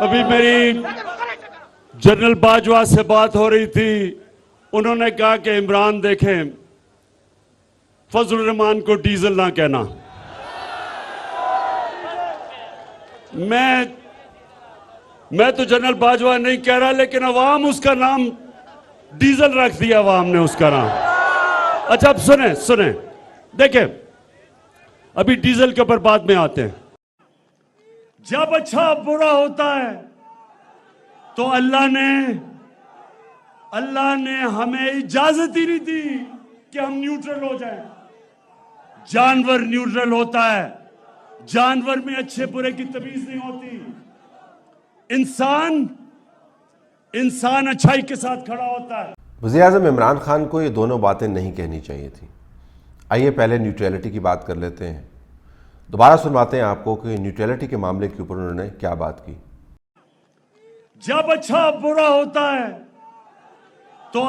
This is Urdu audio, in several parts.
ابھی میری جنرل باجوہ سے بات ہو رہی تھی، انہوں نے کہا کہ عمران دیکھیں فضل الرحمان کو ڈیزل نہ کہنا. میں تو جنرل باجوہ نہیں کہہ رہا، لیکن عوام اس کا نام ڈیزل رکھ دیا، عوام نے اس کا نام. اچھا اب سنیں دیکھیں، ابھی ڈیزل کے اوپر بعد میں آتے ہیں. جب اچھا برا ہوتا ہے تو اللہ نے ہمیں اجازت ہی نہیں دی کہ ہم نیوٹرل ہو جائیں. جانور نیوٹرل ہوتا ہے، جانور میں اچھے برے کی تمیز نہیں ہوتی. انسان اچھائی کے ساتھ کھڑا ہوتا ہے. وزیر اعظم عمران خان کو یہ دونوں باتیں نہیں کہنی چاہیے تھیں. آئیے پہلے نیوٹریلٹی کی بات کر لیتے ہیں. دوبارہ سنواتے ہیں آپ کو کہ نیوٹریلٹی کے معاملے کے اوپر انہوں نے کیا بات کی. جب اچھا برا ہوتا ہے تو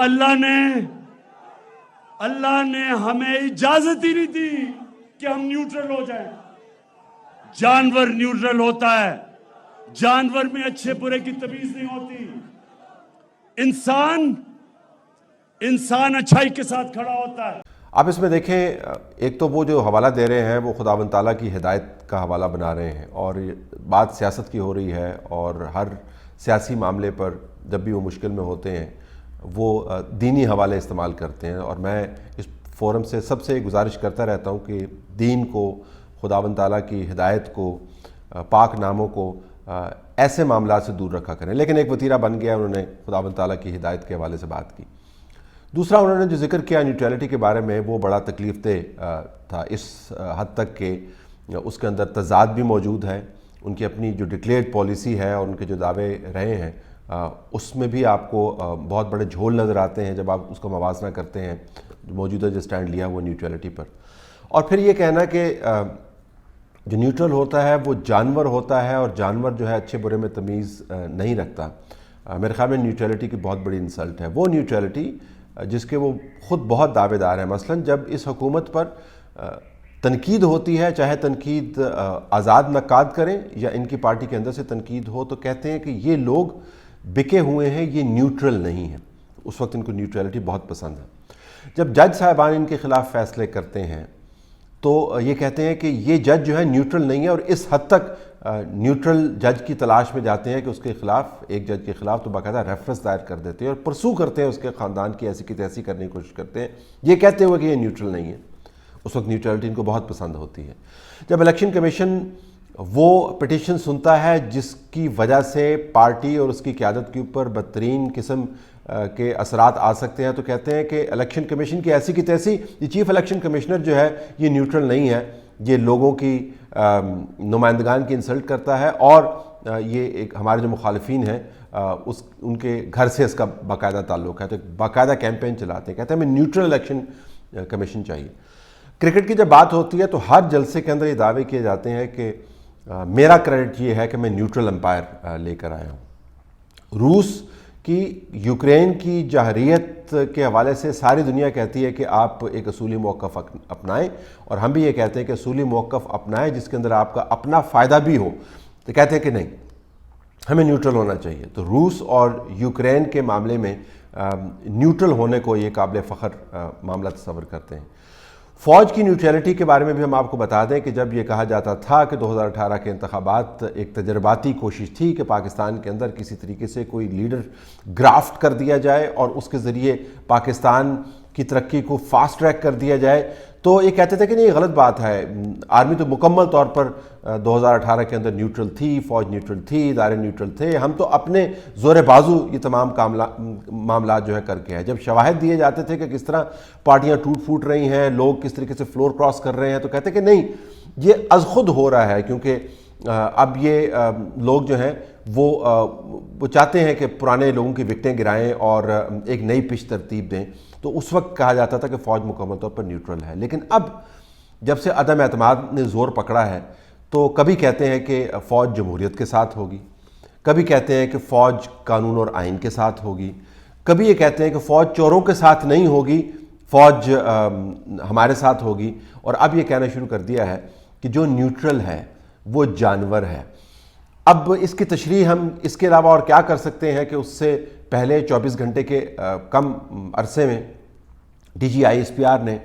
اللہ نے ہمیں اجازت ہی نہیں دی کہ ہم نیوٹرل ہو جائیں. جانور نیوٹرل ہوتا ہے، جانور میں اچھے برے کی تمیز نہیں ہوتی. انسان اچھائی کے ساتھ کھڑا ہوتا ہے. آپ اس میں دیکھیں، ایک تو وہ جو حوالہ دے رہے ہیں وہ خداوند تعالیٰ کی ہدایت کا حوالہ بنا رہے ہیں، اور بات سیاست کی ہو رہی ہے، اور ہر سیاسی معاملے پر جب بھی وہ مشکل میں ہوتے ہیں وہ دینی حوالے استعمال کرتے ہیں. اور میں اس فورم سے سب سے گزارش کرتا رہتا ہوں کہ دین کو، خداوند تعالیٰ کی ہدایت کو، پاک ناموں کو ایسے معاملات سے دور رکھا کریں. لیکن ایک وتیرہ بن گیا، انہوں نے خداوند تعالیٰ کی ہدایت کے حوالے سے بات کی. دوسرا انہوں نے جو ذکر کیا نیوٹریلٹی کے بارے میں، وہ بڑا تکلیف دہ تھا اس حد تک کہ اس کے اندر تضاد بھی موجود ہے. ان کی اپنی جو ڈکلیئرڈ پالیسی ہے اور ان کے جو دعوے رہے ہیں اس میں بھی آپ کو بہت بڑے جھول نظر آتے ہیں جب آپ اس کو موازنہ کرتے ہیں موجودہ جو سٹینڈ لیا وہ نیوٹریلٹی پر. اور پھر یہ کہنا کہ جو نیوٹرل ہوتا ہے وہ جانور ہوتا ہے، اور جانور جو ہے اچھے برے میں تمیز نہیں رکھتا. میرے خیال میں نیوٹریلٹی کی بہت بڑی انسلٹ ہے. وہ نیوٹریلٹی جس کے وہ خود بہت دعوے دار ہیں. مثلا جب اس حکومت پر تنقید ہوتی ہے، چاہے تنقید آزاد نقاد کریں یا ان کی پارٹی کے اندر سے تنقید ہو، تو کہتے ہیں کہ یہ لوگ بکے ہوئے ہیں، یہ نیوٹرل نہیں ہیں. اس وقت ان کو نیوٹریلٹی بہت پسند ہے. جب جج صاحبان ان کے خلاف فیصلے کرتے ہیں تو یہ کہتے ہیں کہ یہ جج جو ہے نیوٹرل نہیں ہے، اور اس حد تک نیوٹرل جج کی تلاش میں جاتے ہیں کہ اس کے خلاف، ایک جج کے خلاف تو باقاعدہ ریفرنس دائر کر دیتے ہیں اور پرسو کرتے ہیں، اس کے خاندان کی ایسی کی تیسی کرنے کی کوشش کرتے ہیں، یہ کہتے ہوئے کہ یہ نیوٹرل نہیں ہے. اس وقت نیوٹرلٹی ان کو بہت پسند ہوتی ہے. جب الیکشن کمیشن وہ پٹیشن سنتا ہے جس کی وجہ سے پارٹی اور اس کی قیادت کے اوپر بدترین قسم کے اثرات آ سکتے ہیں، تو کہتے ہیں کہ الیکشن کمیشن کی ایسی کی تیسی، یہ چیف الیکشن کمشنر جو ہے یہ نیوٹرل نہیں ہے، یہ لوگوں کی نمائندگان کی انسلٹ کرتا ہے، اور یہ ایک ہمارے جو مخالفین ہیں ان کے گھر سے اس کا باقاعدہ تعلق ہے. تو باقاعدہ کیمپین چلاتے ہیں، کہتے ہیں ہمیں نیوٹرل الیکشن کمیشن چاہیے. کرکٹ کی جب بات ہوتی ہے تو ہر جلسے کے اندر یہ دعوے کیے جاتے ہیں کہ میرا کریڈٹ یہ ہے کہ میں نیوٹرل امپائر لے کر آیا ہوں. روس کی یوکرین کی جارحیت کے حوالے سے ساری دنیا کہتی ہے کہ آپ ایک اصولی موقف اپنائیں، اور ہم بھی یہ کہتے ہیں کہ اصولی موقف اپنائیں جس کے اندر آپ کا اپنا فائدہ بھی ہو. تو کہتے ہیں کہ نہیں، ہمیں نیوٹرل ہونا چاہیے. تو روس اور یوکرین کے معاملے میں نیوٹرل ہونے کو یہ قابل فخر معاملہ تصور کرتے ہیں. فوج کی نیوٹریلٹی کے بارے میں بھی ہم آپ کو بتا دیں کہ جب یہ کہا جاتا تھا کہ 2018 کے انتخابات ایک تجرباتی کوشش تھی کہ پاکستان کے اندر کسی طریقے سے کوئی لیڈر گرافٹ کر دیا جائے اور اس کے ذریعے پاکستان کی ترقی کو فاسٹ ٹریک کر دیا جائے، تو یہ کہتے تھے کہ نہیں، یہ غلط بات ہے. آرمی تو مکمل طور پر 2018 کے اندر نیوٹرل تھی، فوج نیوٹرل تھی، ادارے نیوٹرل تھے، ہم تو اپنے زور بازو یہ تمام معاملات جو ہے کر کے ہیں. جب شواہد دیے جاتے تھے کہ کس طرح پارٹیاں ٹوٹ پھوٹ رہی ہیں، لوگ کس طریقے سے فلور کراس کر رہے ہیں، تو کہتے کہ نہیں، یہ از خود ہو رہا ہے، کیونکہ اب یہ لوگ جو ہیں وہ چاہتے ہیں کہ پرانے لوگوں کی وکٹیں گرائیں اور ایک نئی پچ ترتیب دیں. تو اس وقت کہا جاتا تھا کہ فوج مکمل طور پر نیوٹرل ہے. لیکن اب جب سے عدم اعتماد نے زور پکڑا ہے تو کبھی کہتے ہیں کہ فوج جمہوریت کے ساتھ ہوگی، کبھی کہتے ہیں کہ فوج قانون اور آئین کے ساتھ ہوگی، کبھی یہ کہتے ہیں کہ فوج چوروں کے ساتھ نہیں ہوگی، فوج ہمارے ساتھ ہوگی. اور اب یہ کہنا شروع کر دیا ہے کہ جو نیوٹرل ہے وہ جانور ہے. اب اس کی تشریح ہم اس کے علاوہ اور کیا کر سکتے ہیں کہ اس سے پہلے 24 گھنٹے کے کم عرصے میں D G I S P R نے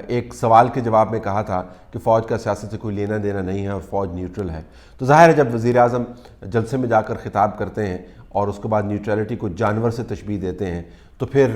ایک سوال کے جواب میں کہا تھا کہ فوج کا سیاست سے کوئی لینا دینا نہیں ہے اور فوج نیوٹرل ہے. تو ظاہر ہے جب وزیر اعظم جلسے میں جا کر خطاب کرتے ہیں اور اس کے بعد نیوٹرلٹی کو جانور سے تشبیہ دیتے ہیں تو پھر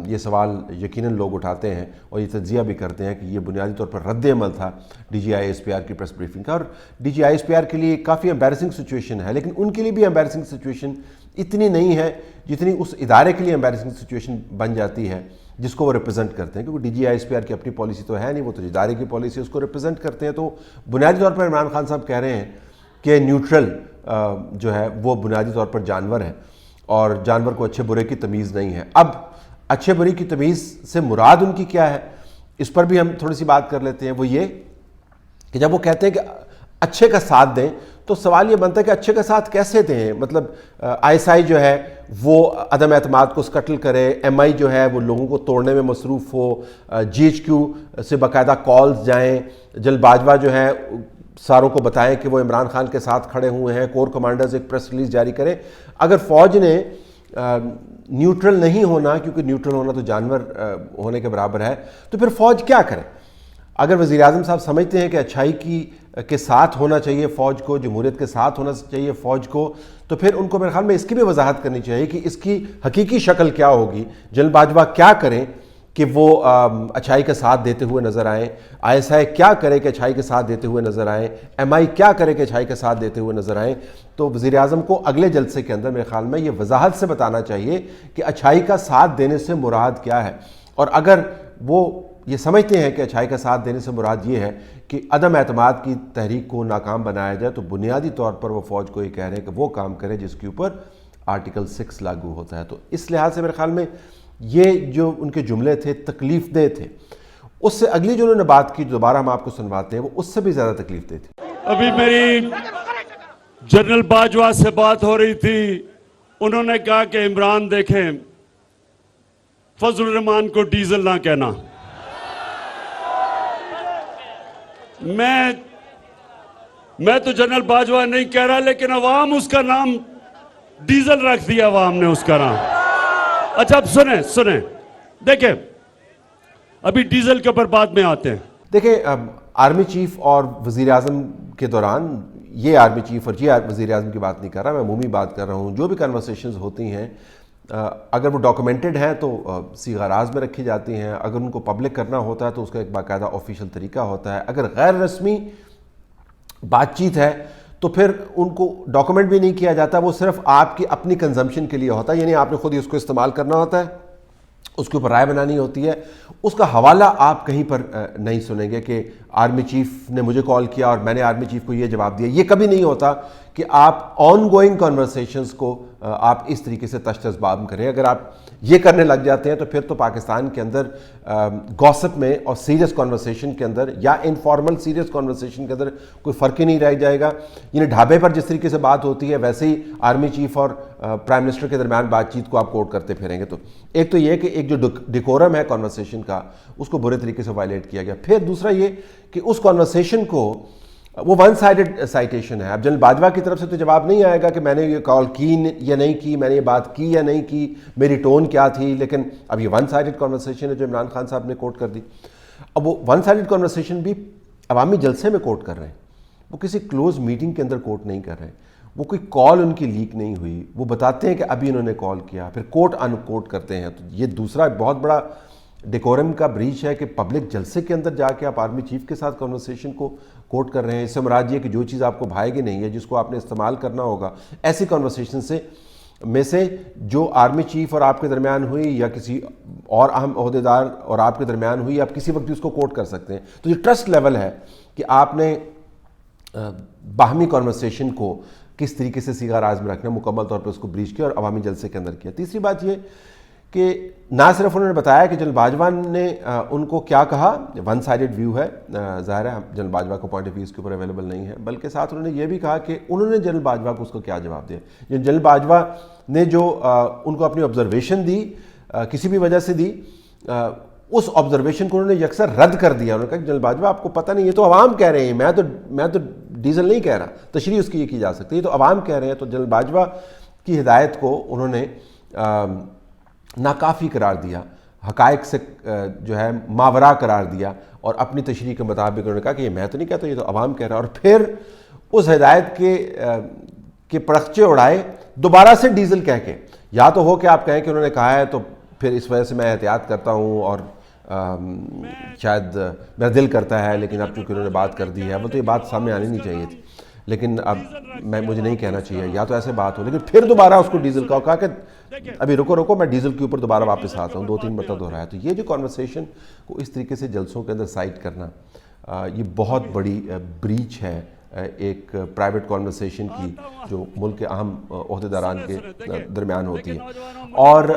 یہ سوال یقیناً لوگ اٹھاتے ہیں اور یہ تجزیہ بھی کرتے ہیں کہ یہ بنیادی طور پر رد عمل تھا D G I S P R کی پریس بریفنگ کا. اور D G I S P R کے لیے کافی امبیرسنگ سچویشن ہے, لیکن ان کے لیے بھی امبیرسنگ سچویشن اتنی نہیں ہے جتنی اس ادارے کے لیے امبیرسنگ سچویشن بن جاتی ہے جس کو وہ ریپرزینٹ کرتے ہیں, کیونکہ D G I S P R کی اپنی پالیسی تو ہے نہیں, وہ تو ادارے کی پالیسی اس کو ریپرزینٹ کرتے ہیں. تو بنیادی طور پر عمران خان صاحب کہہ رہے ہیں کہ نیوٹرل جو ہے وہ بنیادی طور پر جانور ہے اور جانور کو اچھے برے کی تمیز نہیں ہے. اب اچھے برے کی تمیز سے مراد ان کی کیا ہے, اس پر بھی ہم تھوڑی سی بات کر لیتے ہیں. وہ یہ کہ جب وہ کہتے ہیں کہ اچھے کا ساتھ دیں تو سوال یہ بنتا ہے کہ اچھے کا ساتھ کیسے دیں. مطلب آئی ایس آئی جو ہے وہ عدم اعتماد کو سکٹل کرے, ایم آئی جو ہے وہ لوگوں کو توڑنے میں مصروف ہو, جی ایچ کیو سے باقاعدہ کالز جائیں, جنرل باجوہ جو ہے ساروں کو بتائیں کہ وہ عمران خان کے ساتھ کھڑے ہوئے ہیں, کور کمانڈرز ایک پریس ریلیز جاری کریں. اگر فوج نے نیوٹرل نہیں ہونا, کیونکہ نیوٹرل ہونا تو جانور ہونے کے برابر ہے, تو پھر فوج کیا کرے؟ اگر وزیر اعظم صاحب سمجھتے ہیں کہ اچھائی کے ساتھ ہونا چاہیے فوج کو, جمہوریت کے ساتھ ہونا چاہیے فوج کو, تو پھر ان کو میرے خیال میں اس کی بھی وضاحت کرنی چاہیے کہ اس کی حقیقی شکل کیا ہوگی. جنرل باجوہ کیا کریں کہ وہ اچھائی کا ساتھ دیتے ہوئے نظر آئیں, آئی ایس آئی کیا کرے کہ اچھائی کے ساتھ دیتے ہوئے نظر آئیں, ایم آئی کیا کرے کہ اچھائی کے ساتھ دیتے ہوئے نظر آئیں. تو وزیر اعظم کو اگلے جلسے کے اندر میرے خیال میں یہ وضاحت سے بتانا چاہیے کہ اچھائی کا ساتھ دینے سے مراد کیا ہے. اور اگر وہ یہ سمجھتے ہیں کہ اچھائی کا ساتھ دینے سے مراد یہ ہے کہ عدم اعتماد کی تحریک کو ناکام بنایا جائے, تو بنیادی طور پر وہ فوج کو یہ کہہ رہے ہیں کہ وہ کام کرے جس کے اوپر آرٹیکل 6 لاگو ہوتا ہے. تو اس لحاظ سے میرے خیال میں یہ جو ان کے جملے تھے تکلیف دہ تھے. اس سے اگلی جو انہوں نے بات کی, دوبارہ ہم آپ کو سنواتے ہیں, وہ اس سے بھی زیادہ تکلیف دہ تھی. ابھی میری جنرل باجوہ سے بات ہو رہی تھی, انہوں نے کہا کہ عمران دیکھیں فضل الرحمان کو ڈیزل نہ کہنا. میں تو جنرل باجوہ نہیں کہہ رہا, لیکن عوام اس کا نام ڈیزل رکھ دیا, عوام نے اس کا نام. اچھا اب سنیں دیکھیں, ابھی ڈیزل کے اوپر بعد میں آتے ہیں. دیکھیں آرمی چیف اور وزیر اعظم کے دوران, یہ آرمی چیف اور یہ وزیر اعظم کی بات نہیں کر رہا, میں عمومی بات کر رہا ہوں, جو بھی کنورسیشنز ہوتی ہیں اگر وہ ڈاکومنٹڈ ہیں تو صیغہ راز میں رکھی جاتی ہیں, اگر ان کو پبلک کرنا ہوتا ہے تو اس کا ایک باقاعدہ آفیشیل طریقہ ہوتا ہے. اگر غیر رسمی بات چیت ہے تو پھر ان کو ڈاکومنٹ بھی نہیں کیا جاتا, وہ صرف آپ کی اپنی کنزمپشن کے لیے ہوتا ہے, یعنی آپ نے خود ہی اس کو استعمال کرنا ہوتا ہے, اس کے اوپر رائے بنانی ہوتی ہے. اس کا حوالہ آپ کہیں پر نہیں سنیں گے کہ آرمی چیف نے مجھے کال کیا اور میں نے آرمی چیف کو یہ جواب دیا. یہ کبھی نہیں ہوتا کہ آپ آن گوئنگ کنورسیشنز کو آپ اس طریقے سے تشت اسباب کریں. اگر آپ یہ کرنے لگ جاتے ہیں تو پھر تو پاکستان کے اندر گوسپ میں اور سیریس کنورسیشن کے اندر یا انفارمل سیریس کنورسیشن کے اندر کوئی فرق ہی نہیں رہ جائے گا. یعنی ڈھابے پر جس طریقے سے بات ہوتی ہے ویسے ہی آرمی چیف اور پرائم منسٹر کے درمیان بات چیت کو آپ کوٹ کرتے پھریں گے. تو ایک تو یہ کہ ایک جو ڈیکورم ہے کنورسیشن کا اس کو برے طریقے سے وائلیٹ کیا گیا. پھر دوسرا یہ کہ اس کنورسیشن کو وہ ون سائیڈڈ سائٹیشن ہے. اب جنرل باجوہ کی طرف سے تو جواب نہیں آئے گا کہ میں نے یہ کال کی یا نہیں کی, میں نے یہ بات کی یا نہیں کی, میری ٹون کیا تھی, لیکن اب یہ ون سائیڈڈ کنورسیشن ہے جو عمران خان صاحب نے کوٹ کر دی. اب وہ ون سائیڈڈ کنورسیشن بھی عوامی جلسے میں کوٹ کر رہے ہیں, وہ کسی کلوز میٹنگ کے اندر کوٹ نہیں کر رہے ہیں, وہ کوئی کال ان کی لیک نہیں ہوئی, وہ بتاتے ہیں کہ ابھی انہوں نے کال کیا, پھر کوٹ ان کوٹ کرتے ہیں. تو یہ دوسرا بہت بڑا ڈیکورم کا بریچ ہے کہ پبلک جلسے کے اندر جا کے آپ آرمی چیف کے ساتھ کنورسیشن کو کوٹ کر رہے ہیں. اس سے مراد یہ کہ جو چیز آپ کو بھائے گی نہیں ہے, جس کو آپ نے استعمال کرنا ہوگا, ایسی کنورسیشن سے جو آرمی چیف اور آپ کے درمیان ہوئی یا کسی اور اہم عہدیدار اور آپ کے درمیان ہوئی, آپ کسی وقت بھی اس کو کوٹ کر سکتے ہیں. تو یہ ٹرسٹ لیول ہے کہ آپ نے باہمی کنورسیشن کو کس طریقے سے صیغہ راز میں رکھنا, مکمل طور پر اس کو بریچ کیا اور عوامی جلسے کے اندر کیا. تیسری بات یہ کہ نہ صرف انہوں نے بتایا کہ جنرل باجوہ نے ان کو کیا کہا, ون سائیڈڈ ویو ہے, ظاہر ہے جنرل باجوہ کو پوائنٹ آف ویو اس کے اوپر اویلیبل نہیں ہے, بلکہ ساتھ انہوں نے یہ بھی کہا کہ انہوں نے جنرل باجوہ کو اس کو کیا جواب دیا. جنرل باجوہ نے جو ان کو اپنی آبزرویشن دی, کسی بھی وجہ سے دی, اس آبزرویشن کو انہوں نے یکسر رد کر دیا. انہوں نے کہا کہ جنرل باجوہ آپ کو پتہ نہیں, یہ تو عوام کہہ رہے ہیں, میں تو ڈیزل نہیں کہہ رہا. تشریح اس کی یہ کی جا سکتی ہے, یہ تو عوام کہہ رہے ہیں. تو جنرل باجوہ کی ہدایت کو انہوں نے ناکافی قرار دیا, حقائق سے جو ہے ماورا قرار دیا, اور اپنی تشریح کے مطابق انہوں نے کہا کہ یہ میں تو نہیں کہتا, یہ تو عوام کہہ رہا ہے. اور پھر اس ہدایت کے پرخچے اڑائے دوبارہ سے ڈیزل کہہ کے. یا تو ہو کہ آپ کہیں کہ انہوں نے کہا ہے تو پھر اس وجہ سے میں احتیاط کرتا ہوں, اور شاید میرا دل کرتا ہے, لیکن اب چونکہ انہوں نے بات کر دی ہے, وہ تو یہ بات سامنے آنی نہیں چاہیے تھی, لیکن اب مجھے نہیں کہنا چاہیے, یا تو ایسے بات ہو. لیکن پھر دوبارہ اس کو ڈیزل کا کہا کہ ابھی رکو میں ڈیزل کے اوپر دوبارہ واپس آتا ہوں. 2-3 مرتبہ دہرایا. تو یہ جو کانورسیشن کو اس طریقے سے جلسوں کے اندر سائٹ کرنا, یہ بہت بڑی بریچ ہے ایک پرائیویٹ کانورسیشن کی جو ملک کے اہم عہدیداران کے درمیان ہوتی ہے. اور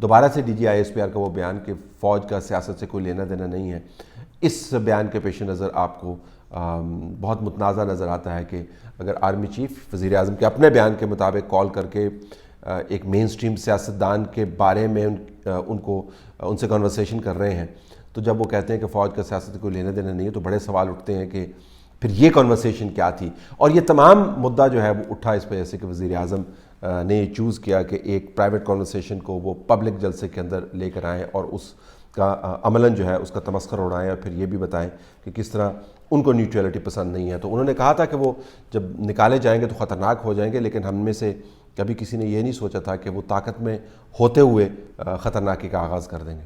دوبارہ سے D G I S P R کا وہ بیان کہ فوج کا سیاست سے کوئی لینا دینا نہیں ہے, اس بیان کے پیش نظر آپ کو بہت متنازع نظر آتا ہے کہ اگر آرمی چیف وزیر اعظم کے اپنے بیان کے مطابق کال کر کے ایک مین سٹریم سیاستدان کے بارے میں ان سے کنورسیشن کر رہے ہیں, تو جب وہ کہتے ہیں کہ فوج کا سیاست سے کوئی لینا دینا نہیں ہے, تو بڑے سوال اٹھتے ہیں کہ پھر یہ کنورسیشن کیا تھی. اور یہ تمام مدعا جو ہے وہ اٹھا اس وجہ سے کہ وزیر اعظم نے یہ چوز کیا کہ ایک پرائیویٹ کنورسیشن کو وہ پبلک جلسے کے اندر لے کر آئیں, اور اس کا عملاً جو ہے اس کا تمسخر اڑائیں, اور پھر یہ بھی بتائیں کہ کس طرح ان کو نیوٹرلٹی پسند نہیں ہے. تو انہوں نے کہا تھا کہ وہ جب نکالے جائیں گے تو خطرناک ہو جائیں گے, لیکن ہم میں سے کبھی کسی نے یہ نہیں سوچا تھا کہ وہ طاقت میں ہوتے ہوئے خطرناکی کا آغاز کر دیں گے.